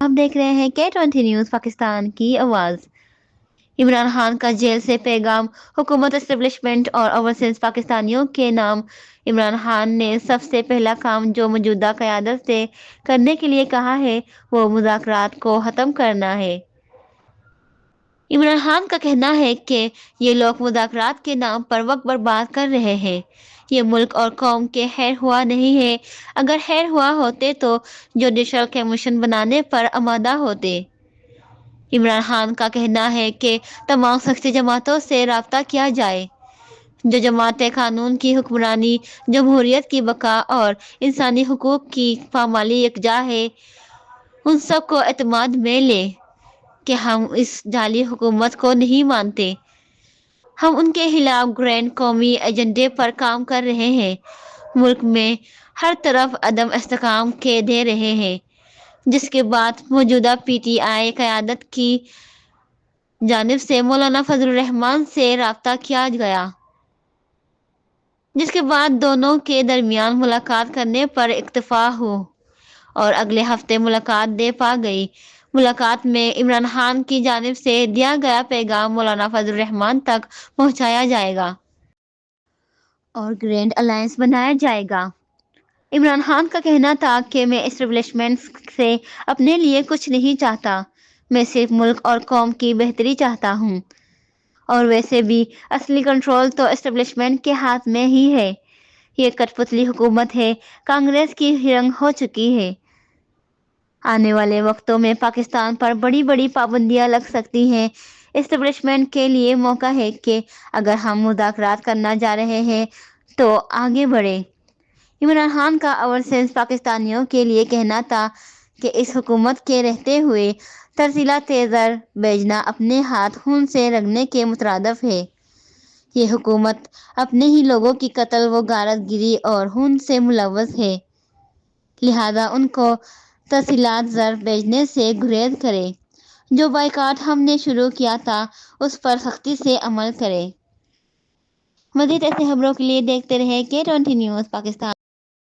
آپ دیکھ رہے ہیں K20 نیوز پاکستان کی آواز۔ عمران خان کا جیل سے پیغام، حکومت، اسٹیبلشمنٹ اور اوورسیز پاکستانیوں کے نام۔ عمران خان نے سب سے پہلا کام جو موجودہ قیادت سے کرنے کے لیے کہا ہے وہ مذاکرات کو ختم کرنا ہے۔ عمران خان کا کہنا ہے کہ یہ لوگ مذاکرات کے نام پر وقت برباد کر رہے ہیں۔ یہ ملک اور قوم کے خیر خواہ نہیں ہے۔ اگر خیر خواہ ہوتے تو جوڈیشل کمیشن بنانے پر آمادہ ہوتے۔ عمران خان کا کہنا ہے کہ تمام سیاسی جماعتوں سے رابطہ کیا جائے۔ جو جماعتیں قانون کی حکمرانی، جمہوریت کی بقا اور انسانی حقوق کی پامالی یکجا ہے، ان سب کو اعتماد میں لے کہ ہم اس جعلی حکومت کو نہیں مانتے۔ ہم ان کے خلاف گرینڈ قومی ایجنڈے پر کام کر رہے ہیں۔ ملک میں ہر طرف عدم استحکام کے دے رہے ہیں، جس کے بعد موجودہ PTI قیادت کی جانب سے مولانا فضل الرحمان سے رابطہ کیا گیا، جس کے بعد دونوں کے درمیان ملاقات کرنے پر اتفاق ہوا اور اگلے ہفتے ملاقات طے پا گئی۔ ملاقات میں عمران خان کی جانب سے دیا گیا پیغام مولانا فضل الرحمان تک پہنچایا جائے گا اور گرینڈ الائنس بنایا جائے گا۔ عمران خان کا کہنا تھا کہ میں اسٹیبلشمنٹ سے اپنے لیے کچھ نہیں چاہتا، میں صرف ملک اور قوم کی بہتری چاہتا ہوں، اور ویسے بھی اصلی کنٹرول تو اسٹیبلشمنٹ کے ہاتھ میں ہی ہے۔ یہ کٹ پتلی حکومت ہے، کانگریس کی رنگ ہو چکی ہے۔ آنے والے وقتوں میں پاکستان پر بڑی بڑی پابندیاں لگ سکتی ہیں۔ اسٹیبلشمنٹ کے لیے موقع ہے کہ اگر ہم مذاکرات کرنا جا رہے ہیں تو آگے بڑھیں۔ عمران خان کا اوورسیز پاکستانیوں کے لیے کہنا تھا کہ اس حکومت کے رہتے ہوئے ترسیلات زر بھیجنا اپنے ہاتھ خون سے رگڑنے کے مترادف ہے۔ یہ حکومت اپنے ہی لوگوں کی قتل و غارت گری اور خون سے ملوث ہے، لہذا ان کو ترسیلات زر بھیجنے سے گریز کرے۔ جو بائیکاٹ ہم نے شروع کیا تھا اس پر سختی سے عمل کرے۔ مزید ایسے خبروں کے لیے دیکھتے رہیں K20 نیوز پاکستان۔